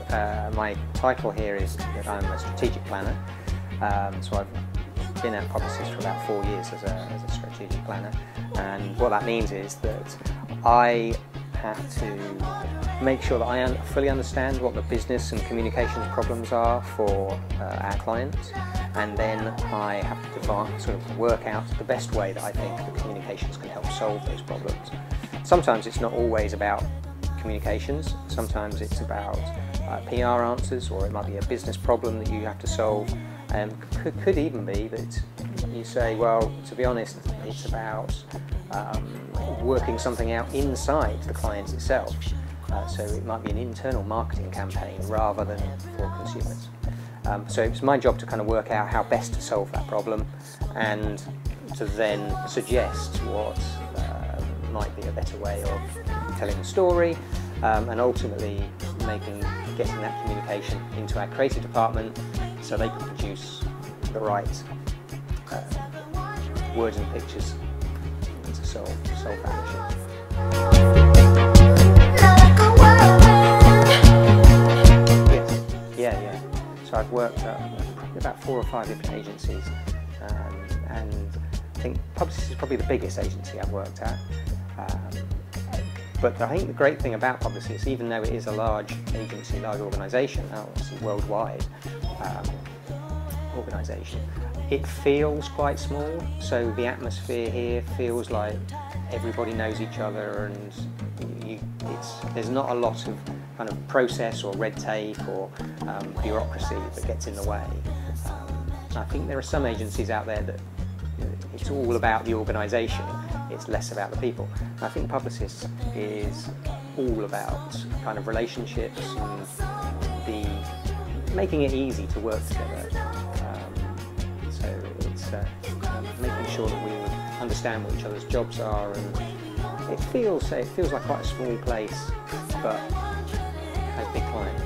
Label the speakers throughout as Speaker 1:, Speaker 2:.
Speaker 1: my title here is that I'm a strategic planner. So I've been at Publicis for about 4 years as a strategic planner, and what that means is that I have to make sure that I fully understand what the business and communications problems are for our clients, and then I have to sort of work out the best way that I think the communications can help solve those problems. Sometimes it's not always about communications, sometimes it's about PR answers, or it might be a business problem that you have to solve, and could even be that you say, well, to be honest, it's about working something out inside the client itself. So it might be an internal marketing campaign rather than for consumers. So it's my job to kind of work out how best to solve that problem, and to then suggest what might be a better way of telling the story, and ultimately getting that communication into our creative department so they can produce the right words and pictures to solve that issue. Yes, yeah. So I've worked at probably about 4 or 5 different agencies, and I think Publicis is probably the biggest agency I've worked at. But I think the great thing about Publicis, even though it is a large agency, large organisation, obviously worldwide organisation, it feels quite small. So the atmosphere here feels like everybody knows each other, and there's not a lot of kind of process or red tape or bureaucracy that gets in the way. I think there are some agencies out there that it's all about the organisation, it's less about the people. And I think Publicis is all about kind of relationships and making it easy to work together. So it's making sure that we understand what each other's jobs are, and it feels like quite a small place, but has big clients.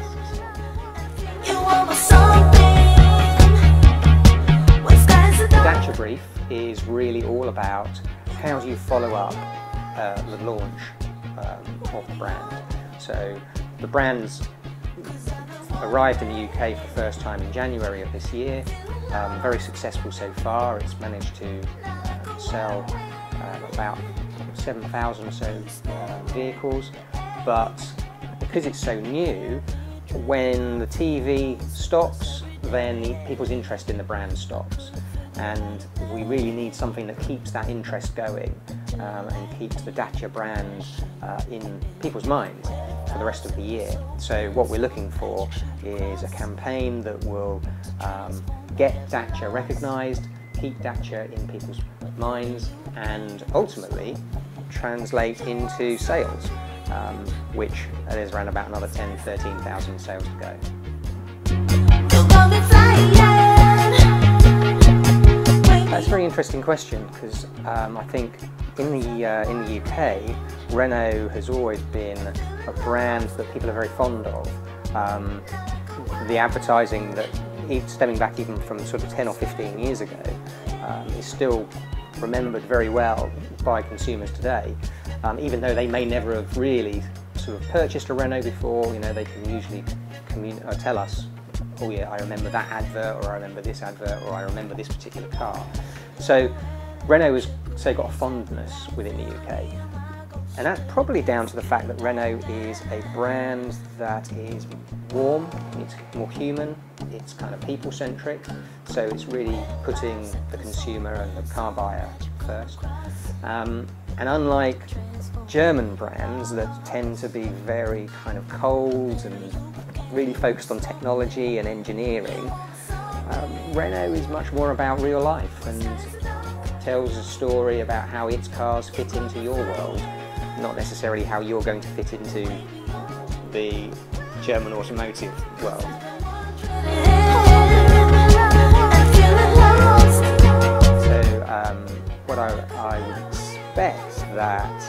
Speaker 1: The Dacia brief is really all about how do you follow up the launch of the brand. So the brand's arrived in the UK for the first time in January of this year. Very successful so far. It's managed to sell about 7,000 or so vehicles, but because it's so new, when the TV stops, then people's interest in the brand stops, and we really need something that keeps that interest going and keeps the Dacia brand in people's minds for the rest of the year. So what we're looking for is a campaign that will get Dacia recognised, keep Dacia in people's minds, and ultimately translate into sales, which there's around about another 13,000 sales to go. That's a very interesting question, because I think in the UK, Renault has always been a brand that people are very fond of. The advertising that, stemming back even from sort of 10 or 15 years ago, is still remembered very well by consumers today, even though they may never have really sort of purchased a Renault before. You know, they can usually tell us, oh yeah, I remember that advert, or I remember this advert, or I remember this particular car. So Renault has, say, got a fondness within the UK, and that's probably down to the fact that Renault is a brand that is warm, it's more human, it's kind of people-centric, so it's really putting the consumer and the car buyer first. And unlike German brands that tend to be very kind of cold and really focused on technology and engineering, Renault is much more about real life and tells a story about how its cars fit into your world, not necessarily how you're going to fit into the German automotive world. So what I would expect that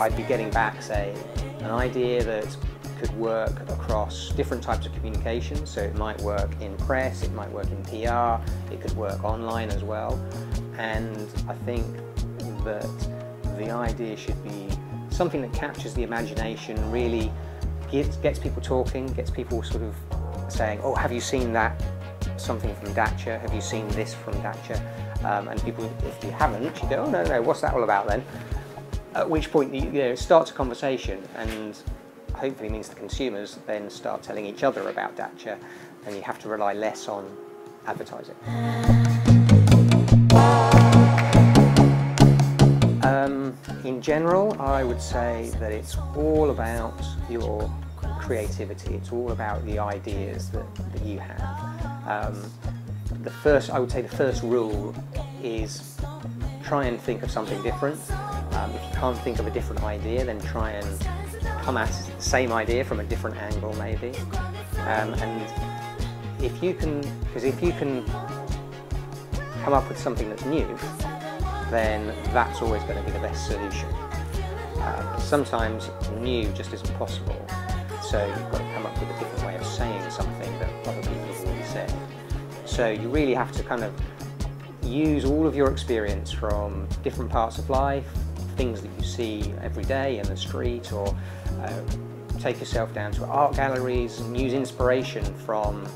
Speaker 1: I'd be getting back, say, an idea that could work across different types of communication. So it might work in press, it might work in PR, it could work online as well. And I think that the idea should be something that captures the imagination, really gets people talking, gets people sort of saying, oh, have you seen that, something from Dacia, have you seen this from Dacia? And people, if you haven't, you go, oh no, what's that all about then? At which point it starts a conversation, and hopefully means the consumers then start telling each other about Dacia, and you have to rely less on advertising. In general, I would say that it's all about your creativity. It's all about the ideas that you have. I would say the first rule is try and think of something different. If you can't think of a different idea, then try and come at the same idea from a different angle, maybe. And if you can come up with something that's new, then that's always going to be the best solution. Sometimes new just isn't possible, so you've got to come up with a different way of saying something that other people have already said. So you really have to kind of use all of your experience from different parts of life, things that you see every day in the street, or take yourself down to art galleries and use inspiration from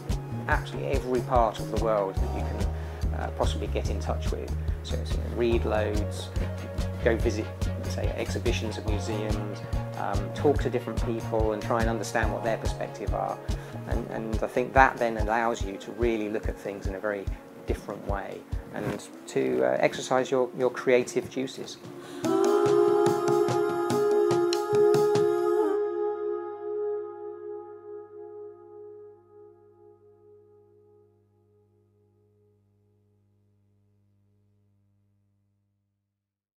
Speaker 1: absolutely every part of the world that you can possibly get in touch with. So read loads, go visit, say, exhibitions at museums, talk to different people and try and understand what their perspective are. And I think that then allows you to really look at things in a very different way and to exercise your creative juices.